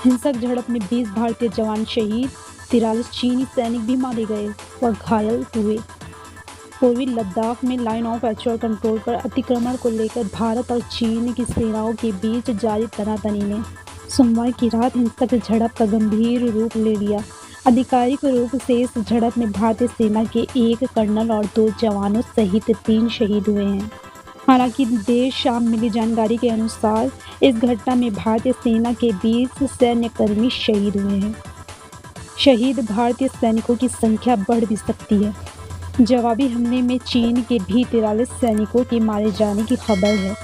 हिंसक झड़प में 20 भारतीय जवान शहीद, 43 चीनी सैनिक भी मारे गए व घायल हुए। पूर्वी लद्दाख में लाइन ऑफ एक्चुअल कंट्रोल पर अतिक्रमण को लेकर भारत और चीन की सेनाओं के बीच जारी तनातनी ने सोमवार की रात हिंसक झड़प का गंभीर रूप ले लिया। आधिकारिक रूप से इस झड़प में भारतीय सेना के 1 कर्नल और 2 जवानों सहित 3 शहीद हुए हैं। हालांकि देर शाम मिली जानकारी के अनुसार इस घटना में भारतीय सेना के 20 सैन्यकर्मी शहीद हुए हैं। शहीद भारतीय सैनिकों की संख्या बढ़ भी सकती है। जवाबी हमले में चीन के भी 43 सैनिकों के मारे जाने की खबर है।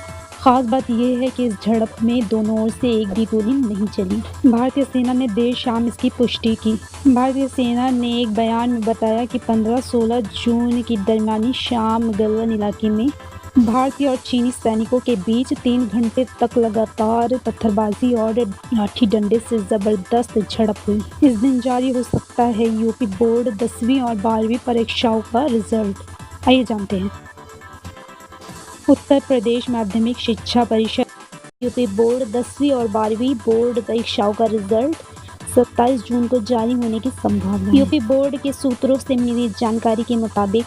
खास बात यह है कि इस झड़प में दोनों ओर से एक भी गोली नहीं चली। भारतीय सेना ने देर शाम इसकी पुष्टि की। भारतीय सेना ने एक बयान में बताया कि 15-16 जून की दरमियानी शाम गलवान इलाके में भारतीय और चीनी सैनिकों के बीच 3 घंटे तक लगातार पत्थरबाजी और लाठी डंडे से जबरदस्त झड़प हुई। इस दिन जारी हो सकता है यूपी बोर्ड 10वीं और 12वीं परीक्षाओं का रिजल्ट। आइए जानते हैं। उत्तर प्रदेश माध्यमिक शिक्षा परिषद यूपी बोर्ड 10वीं और 12वीं बोर्ड परीक्षाओं का रिजल्ट 27 जून को जारी होने की संभावना है। यूपी बोर्ड के सूत्रों से मिली जानकारी के मुताबिक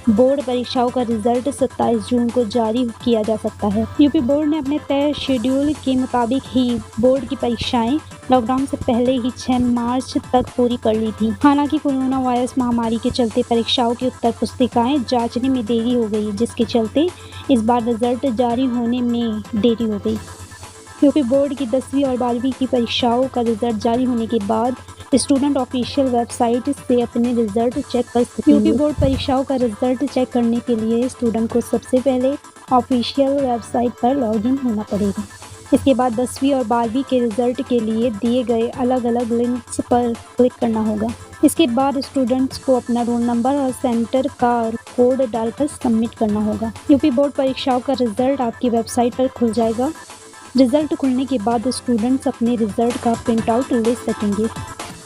बोर्ड परीक्षाओं का रिजल्ट 27 जून को जारी किया जा सकता है। यूपी बोर्ड ने अपने तय शेड्यूल के मुताबिक ही बोर्ड की परीक्षाएं लॉकडाउन से पहले ही 6 मार्च तक पूरी कर ली थी। हालांकि कोरोना वायरस महामारी के चलते परीक्षाओं की उत्तर पुस्तिकाएं जांचने में देरी हो गई, जिसके चलते इस बार रिजल्ट जारी होने में देरी हो गई। यूपी बोर्ड की 10वीं और 12वीं की परीक्षाओं का रिजल्ट जारी होने के बाद स्टूडेंट ऑफिशियल वेबसाइट से अपने रिजल्ट चेक कर सकते हैं। यूपी बोर्ड परीक्षाओं का रिजल्ट चेक करने के लिए स्टूडेंट को सबसे पहले ऑफिशियल वेबसाइट पर लॉगिन होना पड़ेगा। इसके बाद 10वीं और 12वीं के रिजल्ट के लिए दिए गए अलग अलग लिंक्स पर क्लिक करना होगा। इसके बाद स्टूडेंट्स को अपना रोल नंबर और सेंटर का कोड डालकर सबमिट करना होगा। यूपी बोर्ड परीक्षाओं का रिजल्ट आपकी वेबसाइट पर खुल जाएगा। रिजल्ट खुलने के बाद स्टूडेंट्स अपने रिजल्ट का प्रिंट आउट ले सकेंगे।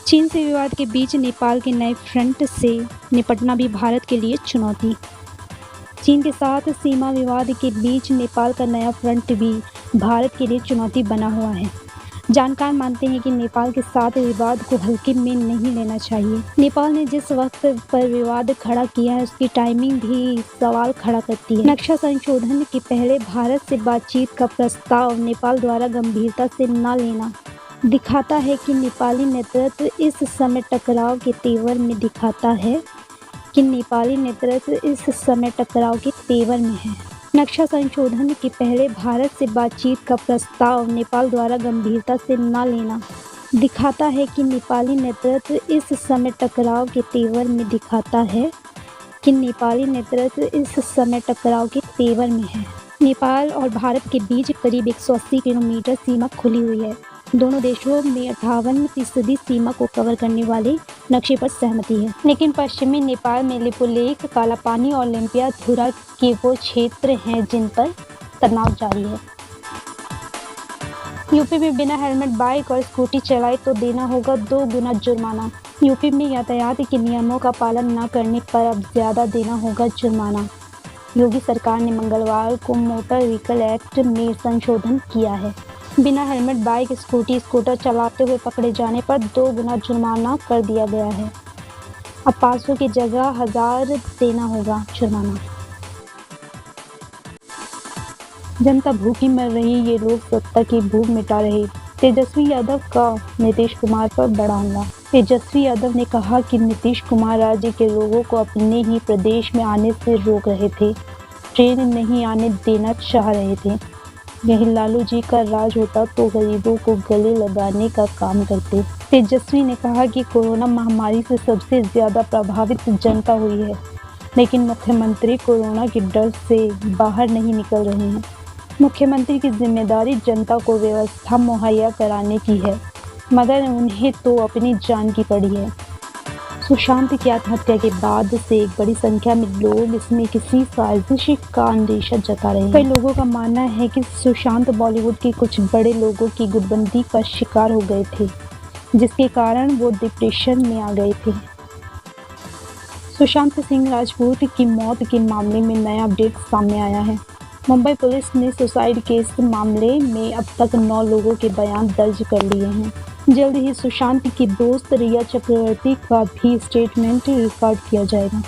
चीन से विवाद के बीच नेपाल के नए फ्रंट से निपटना भी भारत के लिए चुनौती। चीन के साथ सीमा विवाद के बीच नेपाल का नया फ्रंट भी भारत के लिए चुनौती बना हुआ है। जानकार मानते हैं कि नेपाल के साथ विवाद को हल्के में नहीं लेना चाहिए। नेपाल ने जिस वक्त पर विवाद खड़ा किया है उसकी टाइमिंग भी सवाल खड़ा करती है। नक्शा संशोधन के पहले भारत से बातचीत का प्रस्ताव नेपाल द्वारा गंभीरता से न लेना दिखाता है कि नेपाली नेतृत्व इस समय टकराव के तेवर में है। नक्शा संशोधन के पहले भारत से बातचीत का प्रस्ताव नेपाल द्वारा गंभीरता से न लेना दिखाता है कि नेपाली नेतृत्व इस समय टकराव के तेवर में है। नेपाल और भारत के बीच करीब 180 किलोमीटर सीमा खुली हुई है। दोनों देशों में 58% सीमा को कवर करने वाले नक्शे पर सहमति है, लेकिन पश्चिमी नेपाल में लिपुलेख, कालापानी और लिम्पियाधुरा के वो क्षेत्र हैं जिन पर तनाव जारी है। यूपी में बिना हेलमेट बाइक और स्कूटी चलाए तो देना होगा 2 गुना जुर्माना। यूपी में यातायात के नियमों का पालन न करने पर अब ज्यादा देना होगा जुर्माना। योगी सरकार ने मंगलवार को मोटर व्हीकल एक्ट में संशोधन किया है। बिना हेलमेट बाइक, स्कूटर चलाते हुए पकड़े जाने पर 2 गुना जुर्माना कर दिया गया है। अब 500 की जगह 1000 देना होगा जुर्माना। जनता भूखी मर रही, ये लोग सत्ता की भूख मिटा रहे। तेजस्वी यादव का नीतीश कुमार पर बड़ा हमला। तेजस्वी यादव ने कहा कि नीतीश कुमार राज्य के लोगों को अपने ही प्रदेश में आने से रोक रहे थे, ट्रेन नहीं आने देना चाह रहे थे। यही लालू जी का राज होता तो गरीबों को गले लगाने का काम करते। तेजस्वी ने कहा कि कोरोना महामारी से सबसे ज्यादा प्रभावित जनता हुई है, लेकिन मुख्यमंत्री कोरोना के डर से बाहर नहीं निकल रहे हैं। मुख्यमंत्री की जिम्मेदारी जनता को व्यवस्था मुहैया कराने की है, मगर उन्हें तो अपनी जान की पड़ी है। सुशांत की आत्महत्या के बाद से एक बड़ी संख्या में लोग इसमें किसी साजिश का अंदेशा जता रहे हैं। कई लोगों का मानना है कि सुशांत बॉलीवुड के कुछ बड़े लोगों की गुटबंदी का शिकार हो गए थे, जिसके कारण वो डिप्रेशन में आ गए थे। सुशांत सिंह राजपूत की मौत के मामले में नया अपडेट सामने आया है। मुंबई पुलिस ने सुसाइड केस मामले में अब तक 9 लोगों के बयान दर्ज कर लिए हैं। जल्द ही सुशांत की दोस्त रिया चक्रवर्ती का भी स्टेटमेंट रिकॉर्ड किया जाएगा।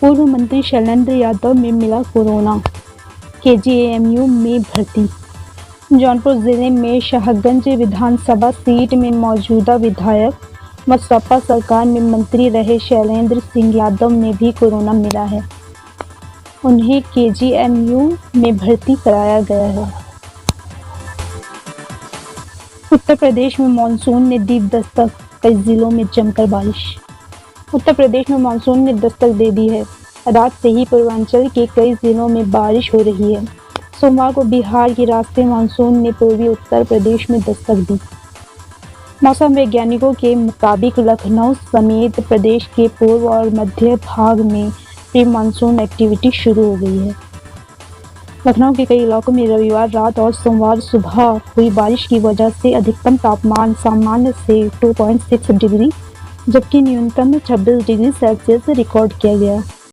पूर्व मंत्री शैलेंद्र यादव में मिला कोरोना, केजीएमयू में भर्ती। जौनपुर जिले में शाहगंज विधानसभा सीट में मौजूदा विधायक व सपा सरकार में मंत्री रहे शैलेंद्र सिंह यादव में भी कोरोना मिला है। उन्हें केजीएमयू में भर्ती कराया गया है। उत्तर प्रदेश में मानसून ने दी दस्तक, कई जिलों में जमकर बारिश। उत्तर प्रदेश में मानसून ने दस्तक दे दी है। रात से ही पूर्वांचल के कई जिलों में बारिश हो रही है। सोमवार को बिहार के रास्ते मानसून ने पूर्वी उत्तर प्रदेश में दस्तक दी। मौसम वैज्ञानिकों के मुताबिक लखनऊ समेत प्रदेश के पूर्व और मध्य भाग में प्री मानसून एक्टिविटी शुरू हो गई है। लखनऊ के कई इलाकों में रविवार रात और सोमवार सुबह हुई बारिश की वजह से अधिकतम तापमान सामान्य से 2.6 डिग्री जबकि न्यूनतम 26 डिग्री सेल्सियस रिकॉर्ड किया गया।